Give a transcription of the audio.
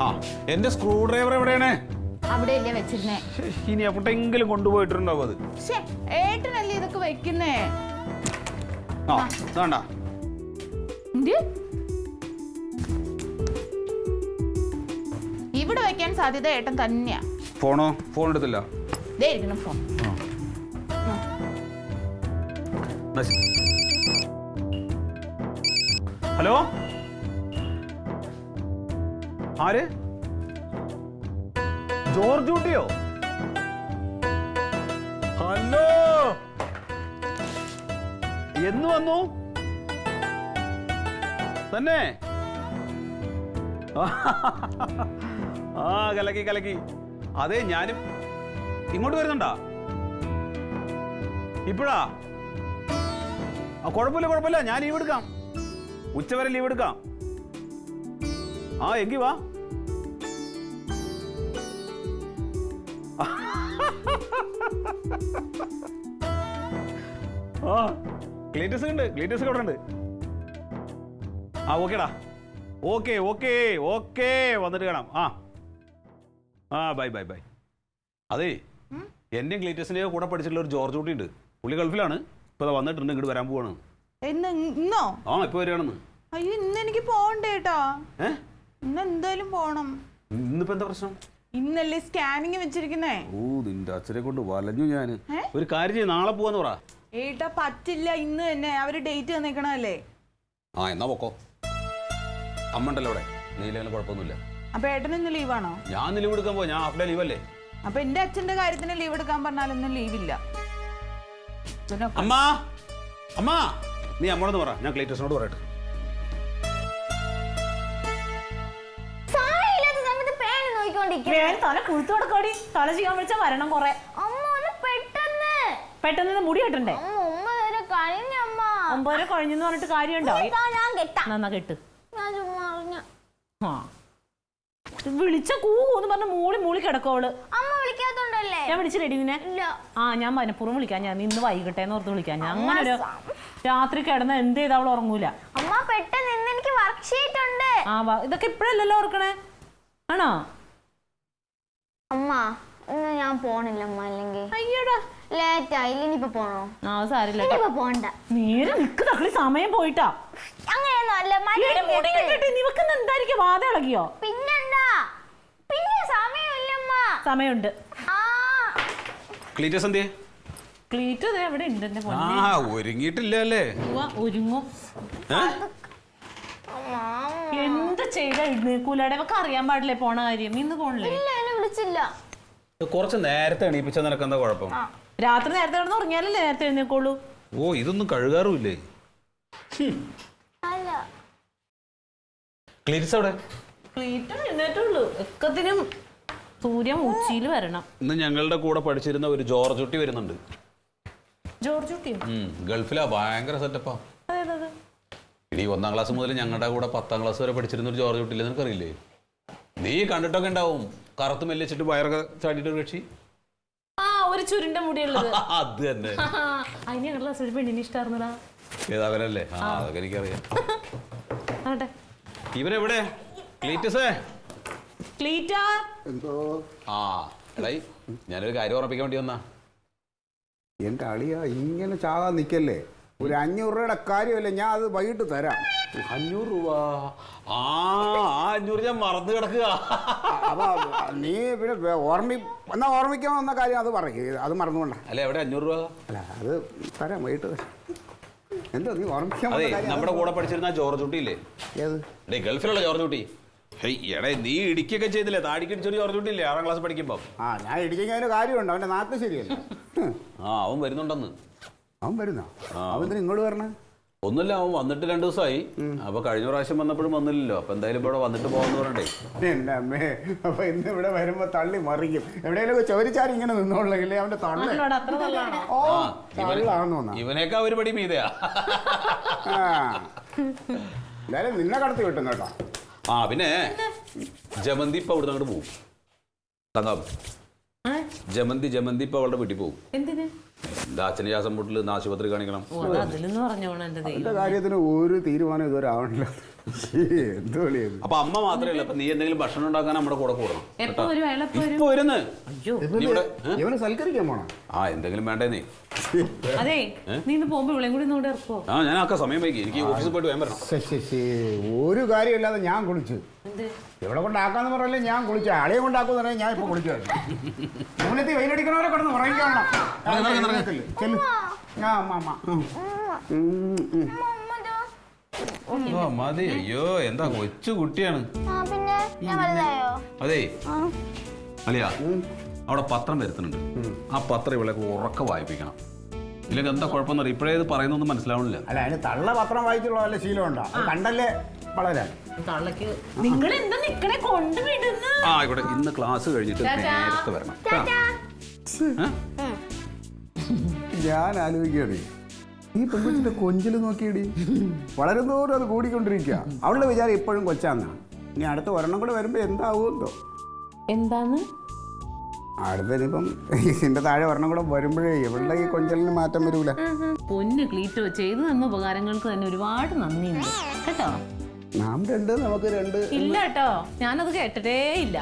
ആ എന്റെ screw driver എവിടെയാണ്? അവിടെയല്ലേ വെച്ചിരുന്നേ. ഇനി എപ്പോഴെങ്കിലും കൊണ്ടുപോയിട്ടുണ്ടാവും അത്. ഏട്ടനല്ലേ ഇതൊക്കെ വെക്കുന്നേ. ആ വേണ്ട ഇവിടെ വെക്കാൻ സാധ്യത ഏട്ടൻ തന്നെയാ. ഫോണോ? ഫോൺ എടുത്തില്ല. ഫോൺ. ഹലോ, ആര്? ജോർജ് കുട്ടിയോ? ഹലോ, എന്ന് വന്നു തന്നെ? ആ കലക്കി കലക്കി. അതെ, ഞാനും ഇങ്ങോട്ട് വരുന്നുണ്ടാ ഇപ്പോഴാ? ആ കുഴപ്പമില്ല കുഴപ്പമില്ല, ഞാൻ ലീവ് എടുക്കാം, ഉച്ചവരെ ലീവ് എടുക്കാം. ആ എങ്കി വാ. ആ ക്ലീറ്റസ് ഉണ്ട്, ക്ലീറ്റസ് ഇവിടെ ഉണ്ട്. ആ ഓക്കേടാ, ഓക്കെ ഓക്കെ ഓക്കെ, വന്നിട്ട് കാണാം. ആ ആ ബൈ ബൈ ബൈ. അതെ, എന്റെയും ക്ലീറ്റസിന്റെയോ കൂടെ പഠിച്ചിട്ടുള്ള ഒരു ജോർജ് കുട്ടി ഉണ്ട്. പുള്ളി ഗൾഫിലാണ്, ഇപ്പൊ വന്നിട്ടുണ്ട്, ഇങ്ങോട്ട് വരാൻ പോവാണ്. ഇന്നോ? ആ ഇപ്പൊ വരികയാണെന്ന്. അയ്യോ, ഇന്ന് എനിക്ക് പോണ്ടേട്ടാ. ഇന്ന് എന്തായാലും പോണം. ഇന്നിപ്പോ എന്താ പ്രശ്നം? ഇന്നല്ലേ സ്കാനിങ് വെച്ചിരിക്കുന്നേ. ഓ നിന്റെ അച്ഛനെ കൊണ്ട് വലഞ്ഞു ഞാന്. ഒരു കാര്യം ചെയ്യും, നാളെ പോവാന്ന് പറ. ഏട്ടാ പറ്റില്ല, ഇന്ന് തന്നെ അവര് ഡേറ്റ് തന്നേക്കണല്ലേ. ആ എന്നാ പൊക്കോ, അമ്മ ഉണ്ടല്ലോ അവിടെ, നീല കുഴപ്പമൊന്നുമില്ല. അപ്പൊ ഏട്ടൻ ഇന്ന് ലീവാണോ? ഞാൻ ലീവ് എടുക്കാൻ പോവാ, ഞാൻ ഹാഫ് ഡേ ലീവല്ലേ. അപ്പൊ എന്റെ അച്ഛന്റെ കാര്യത്തിന് ലീവ് എടുക്കാൻ പറഞ്ഞാലൊന്നും ലീവില്ല. അമ്മ അമ്മ, നീ അമ്മോടൊന്ന് പറ, ഞാൻ ക്ലീറ്റസിനോട് പറയട്ടെ. തല കുഴുത്തു കൊടുക്കോടി, തല ചെയ്യാൻ വിളിച്ചാൽ വരണം കൊറേ. പെട്ടെന്ന് മുടി കെട്ടണ്ടേ? 9 കഴിഞ്ഞെന്ന് പറഞ്ഞിട്ട് കാര്യമുണ്ടോ? നന്നാ കെട്ട്. വിളിച്ച കൂന്ന് പറഞ്ഞ മൂളി മൂളി കിടക്കോള്. ഞാൻ വിളിച്ചില്ലേടി നിന്നെ? ആ ഞാൻ മനഃപൂർവ്വം വിളിക്കാൻ, ഞാൻ ഇന്ന് വൈകിട്ടേന്ന് ഓർത്ത് വിളിക്കാൻ. ഞാൻ അങ്ങനെ ഒരു രാത്രി കിടന്ന എന്ത് ചെയ്താ അവൾ ഉറങ്ങൂല. ആ ഇതൊക്കെ ഇപ്പഴല്ലല്ലോ ഓർക്കണേ, ആണോ? അമ്മ ഇന്ന് ഞാൻ പോണില്ല അമ്മ, അല്ലെങ്കിൽ അയ്യടാ ലേറ്റ് ആയില്ല. ഇനിയിപ്പോ പോണോ? ആ സാരില്ല, പോണ്ട. നേരെ നിക്ക് തക്കളി, സമയം പോയിട്ടാ. അങ്ങനെയൊന്നും അല്ല. നിവക്ക് എന്തായിരിക്കും, വാത ഇളകിയോ? പിന്നെന്താ, പിന്നെ സമയമില്ലമ്മ. സമയമുണ്ട്. ക്ലീറ്റസ് എന്തിയെ? ക്ലീറ്റ് എവിടെ ഉണ്ട്? ആ ഒരുങ്ങിയിട്ടില്ല അല്ലേ? ഒരുങ്ങും. എന്ത് ചെയ്ത എഴുന്നേക്കൂലടെ, അവക്ക് അറിയാൻ പാടില്ലേ പോണ കാര്യം. ഇന്ന് പോണില്ലേ? വിളിച്ചില്ല. കുറച്ച് നേരത്തെ എണീപ്പിച്ച നിനക്ക് എന്താ കുഴപ്പം? രാത്രി നേരത്തെ കിടന്ന് ഉറങ്ങിയാലല്ലേ നേരത്തെ എഴുന്നേക്കുള്ളൂ. ഓ ഇതൊന്നും കഴുകാറുമില്ലേ? ക്ലീറ്റസ് എവിടെ? ക്ലീറ്റ് എഴുന്നേറ്റുള്ളൂ. ഒക്കത്തിനും സൂര്യൻ ഉച്ചയിൽ വരണം. ഇന്ന് ഞങ്ങളുടെ കൂടെ പഠിച്ചിരുന്ന ഒരു ജോർജ് കുട്ടി വരുന്നുണ്ട്. ജോർജ് കുട്ടിയോ? ഗൾഫിലാ, ഭയങ്കര സെറ്റപ്പാ. ഇനി 1ാം ക്ലാസ് മുതൽ ഞങ്ങളുടെ കൂടെ 10ാം ക്ലാസ് വരെ പഠിച്ചിരുന്ന ഒരു ജോർജ് കുട്ടിയില്ലേ, നിനക്കറിയില്ലേ? നീ കണ്ടിട്ടൊക്കെ ഉണ്ടാവും, കറുത്ത് മെല്ലിച്ചിട്ട് വയറൊക്കെ ചാടിയിട്ട് ഒരു കക്ഷി. ആ ഒരു ചുരുണ്ട മുടിയുള്ളത്. അത് തന്നെ. അതിന് ഞങ്ങളുടെ ക്ലാസ്സിൽ പെണ്ണിനെ ഇഷ്ടമായിരുന്നടാ. ഏതാവനല്ലേ? ആ അതൊക്കെ എനിക്കറിയാം. ആട്ടെ, ഇവരെവിടെ? ക്ലീറ്റസേ. ക്ലീറ്റാ. ആ എടായി, ഞാനൊരു കാര്യം ഉറപ്പിക്കാൻ വേണ്ടി വന്നാ. എൻ്റെ അളിയ ഇങ്ങനെ ചാകാൻ നിൽക്കല്ലേ, ഒരു 500 രൂപയുടെ കാര്യമല്ലേ, ഞാൻ അത് വൈകിട്ട് തരാം. 500 രൂപ? ആ 500 ഞാൻ മറന്നു കിടക്കുക. അപ്പൊ നീ പിന്നെ എന്നാ ഓർമ്മിക്കാൻ വന്ന കാര്യം അത് പറയും, അത് മറന്നുകൊണ്ടാ. അല്ല എവിടെ 500 രൂപ? അല്ല അത് തരാം, വൈകിട്ട് തരാം. എന്താ നീ ഓർമ്മിക്കാൻ? അതെ, നമ്മുടെ കൂടെ പഠിച്ചിരുന്ന ജോർജ് കുട്ടി ഇല്ലേ? ഏത്? എടേ ഗൾഫിലുള്ള ജോർജ് കുട്ടി. എടേ നീ ഇടിക്കൊക്കെ ചെയ്തില്ലേ, താടിക്കടിച്ചൊരു ജോർജ് കുട്ടി ഇല്ലേ 6ാം ക്ലാസ് പഠിക്കുമ്പോ? ആ ഞാൻ ഇടിക്കാൻ അതിന് കാര്യമുണ്ട്, അവൻ്റെ നാട്ടിൽ ശരിയല്ല. ആ അവൻ വരുന്നുണ്ടെന്ന്. അവൻ വരുന്നോ? അവൻ ഇങ്ങോട്ട് വരണേ? ഒന്നുമില്ല, അവൻ വന്നിട്ട് 2 ദിവസമായി. അപ്പൊ കഴിഞ്ഞ പ്രാവശ്യം വന്നപ്പോഴും വന്നില്ലല്ലോ, അപ്പൊ എന്തായാലും ഇവിടെ വന്നിട്ട് പോകാന്ന് പറഞ്ഞേ. എൻ്റെ അമ്മേ, അപ്പൊ ഇന്ന് ഇവിടെ വരുമ്പോ തള്ളി മറിക്കും. എവിടെയെങ്കിലും ചോദിച്ചാൽ ഇങ്ങനെ നിന്നോളെങ്കിലേ അവന്റെ തള്ളാന്ന്. ഇവനേക്കാ ഒരു പടി മീതയാ. എന്തായാലും നിന്നെ കടത്തി കിട്ടും കേട്ടോ. ആ പിന്നെ ജമന്തി ഇപ്പൊ അവിടെ അങ്ങോട്ട് പോകും. തങ്കാം, ജമന്തി ഇപ്പൊ അവളുടെ വീട്ടിൽ പോകും. എന്തിന്? എൻ്റെ അച്ഛന് ശ്വാസം മുട്ടിൽ ഇന്ന് ആശുപത്രി കാണിക്കണം. ഓ, അത് അതിലെന്ന് പറഞ്ഞോണം എന്റെ ദൈവം. എന്റെ കാര്യത്തിന് ഒരു തീരുമാനം ഇതുവരെ ആവണില്ല. എന്ത് വിളിയത്? അപ്പൊ അമ്മ മാത്രമല്ല, ഇപ്പൊ നീ എന്തെങ്കിലും ഭക്ഷണം ഉണ്ടാക്കാൻ നമ്മുടെ കൂടെ കൂടണം. എപ്പോ വരും അയാൾ? എപ്പോ വരും? ഇപ്പൊ വരുന്ന്. അയ്യോ ഇവനെ സൽക്കരിക്കാൻ പോണം. ആ എന്തെങ്കിലും വേണ്ടേ നീ? അതെ, നീ ഇന്ന് പോകുമ്പോ ഇവളെയും കൂടി ഇങ്ങോട്ട് ഇറക്കോ? ആ ഞാൻ ആക്ക സമയം വൈകി, എനിക്ക് ഓഫീസിൽ പോയിട്ട് വേഗം വരണം. ഒരു കാര്യമില്ലാതെ ഞാൻ കുളിച്ചു. എന്ത്? ഇവിടെ കൊണ്ടാക്കാന്ന് പറയല്ലേ ഞാൻ കുളിച്ചു. ആളെയെ കൊണ്ടാക്കുന്ന പറഞ്ഞാൽ ഞാൻ ഇപ്പൊ കുളിച്ചു. മൂന്നത്തി വെയിലടിക്കണവരെ കിടന്ന് ഉറങ്ങിക്കാണണം. മതി. അയ്യോ എന്താ കൊച്ചു കുട്ടിയാണ്. പിന്നെ ഞാൻ വലുതായോ? അതേ അലിയ, അവിടെ പത്രം വരുത്തുന്നുണ്ട്. ആ പത്രം ഇവിടെ ഉറക്ക വായിപ്പിക്കണം. ഇല്ലെങ്കിൽ എന്താ കുഴപ്പമെന്ന് അറിയാം. ഇപ്പോഴേ ഇത് പറയുന്നൊന്നും മനസ്സിലാവണില്ല. അല്ല അതിന് തള്ള പത്രം വായിച്ചുള്ള വല്ല ശീലമുണ്ടോ? കണ്ടല്ലേ വളരാൻ. തള്ളക്ക് നിങ്ങൾ എന്താ നിക്കണേ കൊണ്ടുവിടുന്ന? ആ ആയിക്കോട്ടെ, ഇന്ന് ക്ലാസ് കഴിഞ്ഞിട്ട് നേരത്തെ വരണം. ഞാൻ ആലോചിക്കുകയാണ്, ഈ പെൺകുച്ചിന്റെ കൊഞ്ചിൽ നോക്കിയടി വളരുന്നോറും അത് കൂടിക്കൊണ്ടിരിക്കുക. അവളുടെ വിചാരം ഇപ്പോഴും കൊച്ചാന്നാണ്. ഇനി അടുത്ത ഒരെണ്ണം കൂടെ വരുമ്പോ എന്താവുമെന്തോ. എന്താന്ന് അടുത്തതിനിപ്പം ഇതിന്റെ താഴെ ഒരെണ്ണം കൂടെ വരുമ്പോഴേ ഇവളുടെ ഈ കൊഞ്ചലിന് മാറ്റം വരൂല. പൊന്ന് ക്ലീറ്റോ, ചെയ്തു തന്ന ഉപകാരങ്ങൾക്ക് തന്നെ ഒരുപാട് നന്ദിയുണ്ട് കേട്ടോ. നാം രണ്ട് നമുക്ക് രണ്ട് ഇല്ല കേട്ടോ, ഞാനത് കേട്ടിട്ടേ ഇല്ല.